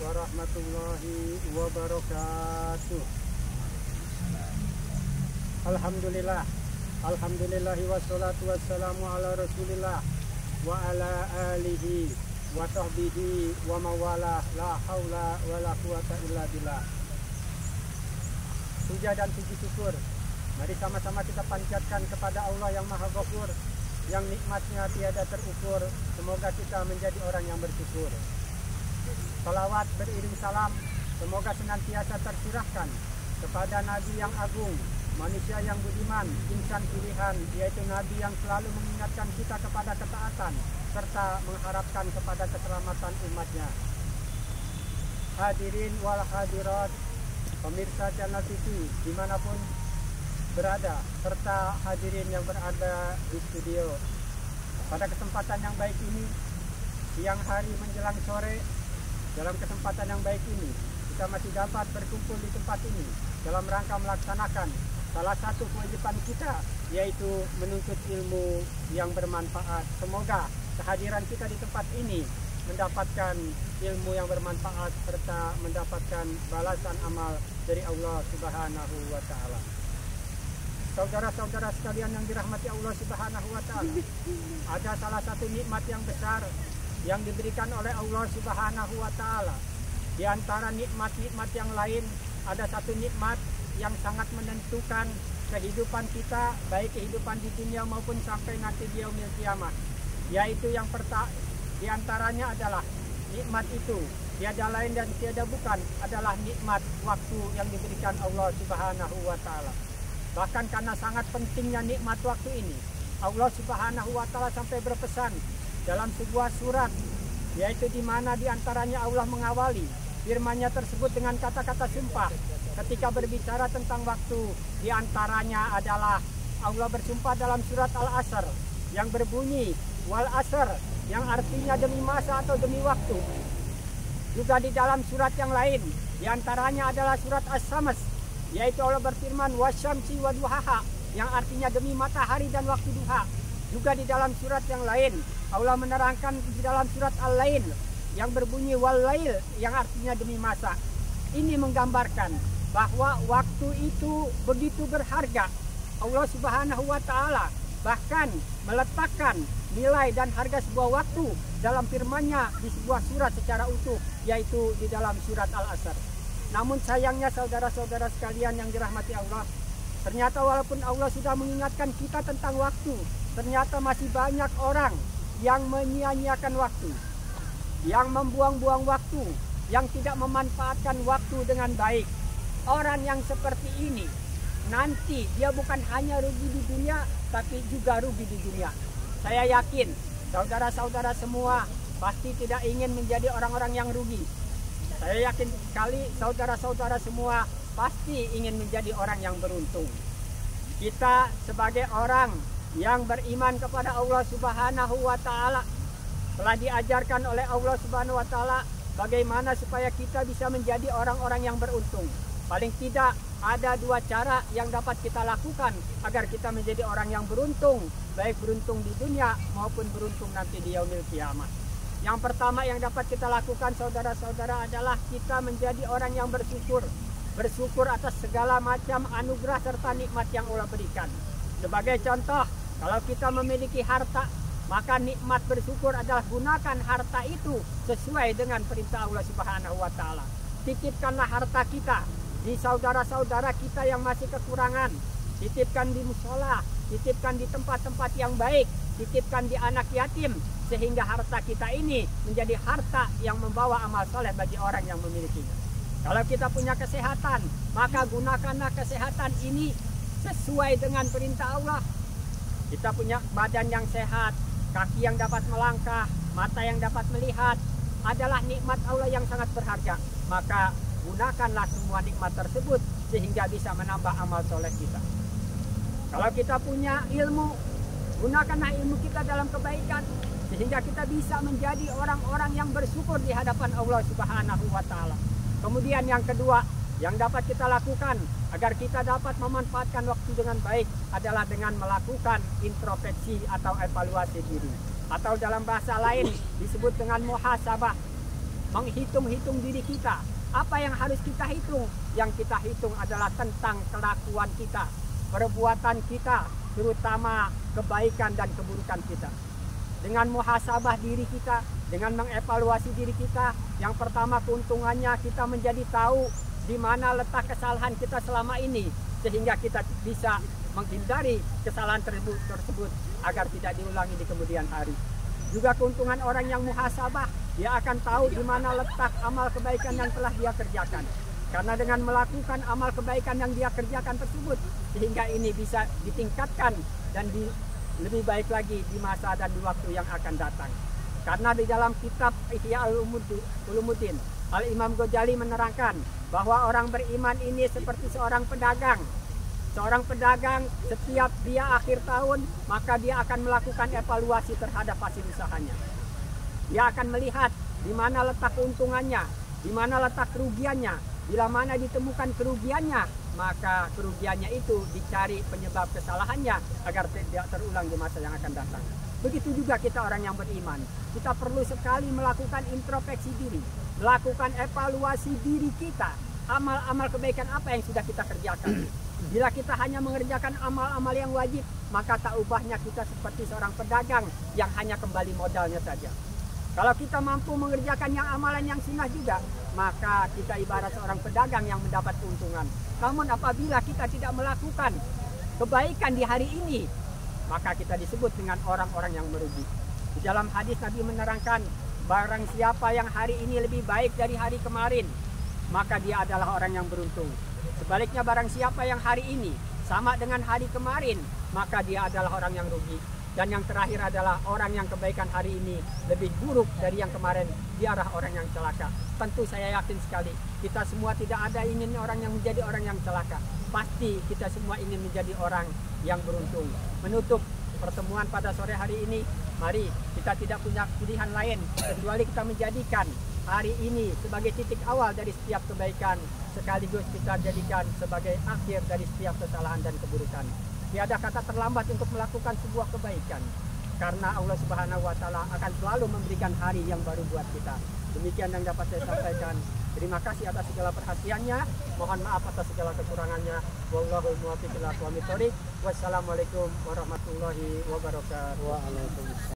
warahmatullahi wabarakatuh. Alhamdulillah, alhamdulillahi wassalatu wassalamu ala rasulillah wa ala alihi wa sahbihi wa mawala, la haula wa la quwata illa billah. Puja dan puji syukur, mari sama-sama kita panjatkan kepada Allah yang Maha Ghafur, yang nikmatnya tiada terukur. Semoga kita menjadi orang yang bersyukur. Salawat beriring salam semoga senantiasa tercurahkan kepada Nabi yang agung, manusia yang budiman, insan pilihan, yaitu Nabi yang selalu mengingatkan kita kepada ketaatan serta mengharapkan kepada keselamatan umatnya. Hadirin wal hadirat, pemirsa channel TV dimanapun berada, serta hadirin yang berada di studio. Pada kesempatan yang baik ini, siang hari menjelang sore, dalam kesempatan yang baik ini, kita masih dapat berkumpul di tempat ini dalam rangka melaksanakan salah satu kewajiban kita, yaitu menuntut ilmu yang bermanfaat. Semoga kehadiran kita di tempat ini mendapatkan ilmu yang bermanfaat serta mendapatkan balasan amal dari Allah Subhanahu wa Ta'ala. Saudara-saudara sekalian yang dirahmati Allah Subhanahu wa Ta'ala, ada salah satu nikmat yang besar yang diberikan oleh Allah Subhanahu wa Ta'ala. Di antara nikmat-nikmat yang lain, ada satu nikmat yang sangat menentukan kehidupan kita, baik kehidupan di dunia maupun sampai nanti di yaumil kiamah, yaitu yang pertama di antaranya adalah nikmat itu tiada lain dan tiada bukan adalah nikmat waktu yang diberikan Allah Subhanahu wa Ta'ala. Bahkan karena sangat pentingnya nikmat waktu ini, Allah Subhanahu wa Ta'ala sampai berpesan dalam sebuah surat, yaitu di mana di antaranya Allah mengawali firman-Nya tersebut dengan kata-kata sumpah. Ketika berbicara tentang waktu, di antaranya adalah Allah bersumpah dalam surat Al-Asr yang berbunyi wal asr, yang artinya demi masa atau demi waktu. Juga di dalam surat yang lain, di antaranya adalah surat As-Sams, yaitu Allah berfirman wasyamsi wa duhaha, yang artinya demi matahari dan waktu duha. Juga di dalam surat yang lain, Allah menerangkan di dalam surat Al-Lail yang berbunyi wal lail, yang artinya demi masa. Ini menggambarkan bahwa waktu itu begitu berharga. Allah Subhanahu wa Ta'ala bahkan meletakkan nilai dan harga sebuah waktu dalam firman-Nya di sebuah surat secara utuh, yaitu di dalam surat Al-Asr. Namun sayangnya saudara-saudara sekalian yang dirahmati Allah, ternyata walaupun Allah sudah mengingatkan kita tentang waktu, ternyata masih banyak orang yang menyia-nyiakan waktu, yang membuang-buang waktu, yang tidak memanfaatkan waktu dengan baik. Orang yang seperti ini nanti dia bukan hanya rugi di dunia, tapi juga rugi di dunia. Saya yakin saudara-saudara semua pasti tidak ingin menjadi orang-orang yang rugi. Saya yakin sekali saudara-saudara semua pasti ingin menjadi orang yang beruntung. Kita sebagai orang yang beriman kepada Allah Subhanahu wa Ta'ala telah diajarkan oleh Allah Subhanahu wa Ta'ala bagaimana supaya kita bisa menjadi orang-orang yang beruntung. Paling tidak ada dua cara yang dapat kita lakukan agar kita menjadi orang yang beruntung, baik beruntung di dunia maupun beruntung nanti di yaumil kiamah. Yang pertama yang dapat kita lakukan saudara-saudara adalah kita menjadi orang yang bersyukur. Bersyukur atas segala macam anugerah serta nikmat yang Allah berikan. Sebagai contoh, kalau kita memiliki harta, maka nikmat bersyukur adalah gunakan harta itu sesuai dengan perintah Allah Subhanahu wa Ta'ala. Titipkanlah harta kita di saudara-saudara kita yang masih kekurangan. Titipkan di musola, titipkan di tempat-tempat yang baik, titipkan di anak yatim, sehingga harta kita ini menjadi harta yang membawa amal soleh bagi orang yang memilikinya. Kalau kita punya kesehatan, maka gunakanlah kesehatan ini sesuai dengan perintah Allah. Kita punya badan yang sehat, kaki yang dapat melangkah, mata yang dapat melihat, adalah nikmat Allah yang sangat berharga. Maka gunakanlah semua nikmat tersebut sehingga bisa menambah amal soleh kita. Kalau kita punya ilmu, gunakanlah ilmu kita dalam kebaikan sehingga kita bisa menjadi orang-orang yang bersyukur di hadapan Allah Subhanahu wa Ta'ala. Kemudian yang kedua yang dapat kita lakukan agar kita dapat memanfaatkan waktu dengan baik adalah dengan melakukan introspeksi atau evaluasi diri, atau dalam bahasa lain disebut dengan muhasabah. menghitung-hitung diri kita. Apa yang harus kita hitung? Yang kita hitung adalah tentang kelakuan kita, perbuatan kita, terutama kebaikan dan keburukan kita. Dengan muhasabah diri kita, dengan mengevaluasi diri kita, yang pertama keuntungannya kita menjadi tahu di mana letak kesalahan kita selama ini, sehingga kita bisa menghindari kesalahan tersebut agar tidak diulangi di kemudian hari. Juga keuntungan orang yang muhasabah, dia akan tahu di mana letak amal kebaikan yang telah dia kerjakan. Karena dengan melakukan amal kebaikan yang dia kerjakan tersebut, sehingga ini bisa ditingkatkan dan lebih baik lagi di masa dan di waktu yang akan datang. Karena di dalam kitab Ihya Ulumuddin, Al-Imam Ghazali menerangkan bahwa orang beriman ini seperti seorang pedagang. Seorang pedagang setiap dia akhir tahun, maka dia akan melakukan evaluasi terhadap hasil usahanya. Dia akan melihat di mana letak keuntungannya, di mana letak kerugiannya. Bila mana ditemukan kerugiannya, maka kerugiannya itu dicari penyebab kesalahannya agar tidak terulang di masa yang akan datang. Begitu juga kita orang yang beriman. Kita perlu sekali melakukan introspeksi diri, melakukan evaluasi diri kita. Amal-amal kebaikan apa yang sudah kita kerjakan. Bila kita hanya mengerjakan amal-amal yang wajib, maka tak ubahnya kita seperti seorang pedagang yang hanya kembali modalnya saja. Kalau kita mampu mengerjakan yang amalan yang sunnah juga, maka kita ibarat seorang pedagang yang mendapat keuntungan. Namun apabila kita tidak melakukan kebaikan di hari ini, maka kita disebut dengan orang-orang yang merugi. Di dalam hadis Nabi menerangkan, barang siapa yang hari ini lebih baik dari hari kemarin, maka dia adalah orang yang beruntung. Sebaliknya barang siapa yang hari ini sama dengan hari kemarin, maka dia adalah orang yang rugi. Dan yang terakhir adalah orang yang kebaikan hari ini lebih buruk dari yang kemarin, dialah orang yang celaka. Tentu saya yakin sekali, kita semua tidak ada ingin orang yang menjadi orang yang celaka. Pasti kita semua ingin menjadi orang yang beruntung. Menutup pertemuan pada sore hari ini, mari kita tidak punya pilihan lain kecuali kita menjadikan hari ini sebagai titik awal dari setiap kebaikan, sekaligus kita jadikan sebagai akhir dari setiap kesalahan dan keburukan. Tiada kata terlambat untuk melakukan sebuah kebaikan, karena Allah Subhanahu wa Ta'ala akan selalu memberikan hari yang baru buat kita. Demikian yang dapat saya sampaikan. Terima kasih atas segala perhatiannya. Mohon maaf atas segala kekurangannya. Wallahul muwaffiq ila aqwamit thoriq. Wassalamualaikum warahmatullahi wabarakatuh.